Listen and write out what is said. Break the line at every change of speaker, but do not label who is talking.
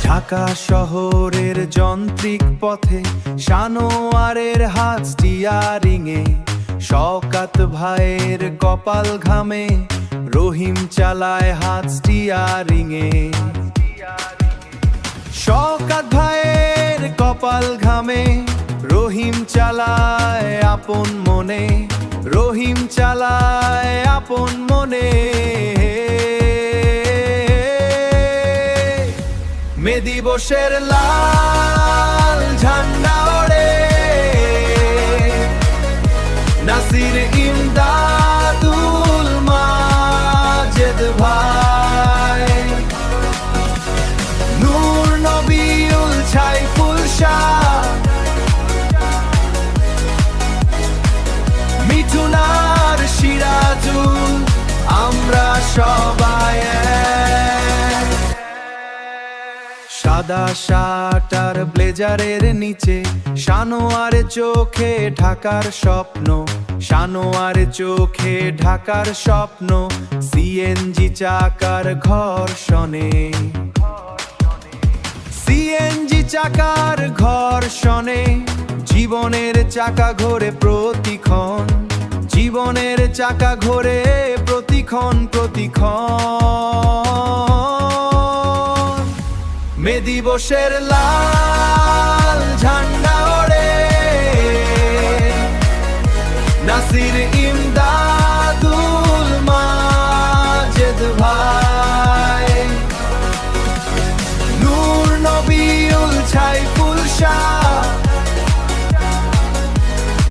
ঢাকা শহরের যান্ত্রিক পথে সানোয়ারের হাত স্টিয়ারিংয়ে, শওকাত ভাইয়ের কপাল ঘামে, রহিম চালায় হাত স্টিয়ারিংয়ে। শওকাত ভাইয়ের কপাল ঘামে, রহিম চালায় আপন মনে, রহিম চালায় আপন মনে। মে দিবসের লাল ঝান্ডা ওড়ে, নাসির ইমদাদুল মাজেদ ভাই, নূর নবিউল ছাইফুল শাহ, মিঠুনার সিরাজুল, আমরা সবাই এক। সাদা শার্ট আর ব্লেজারের নিচে সানোয়ার চোখে ঢাকার স্বপ্ন, সানোয়ার চোখে ঢাকার স্বপ্ন। সিএনজি চাকার ঘর্ষণে, সিএনজি চাকার ঘর্ষণে, জীবনের চাকা ঘোরে প্রতিক্ষণ, জীবনের চাকা ঘোরে প্রতিক্ষণ প্রতিক্ষণ। মে দিবসের লাল ঝান্ডা ওড়ে, নাসির ইমদাদ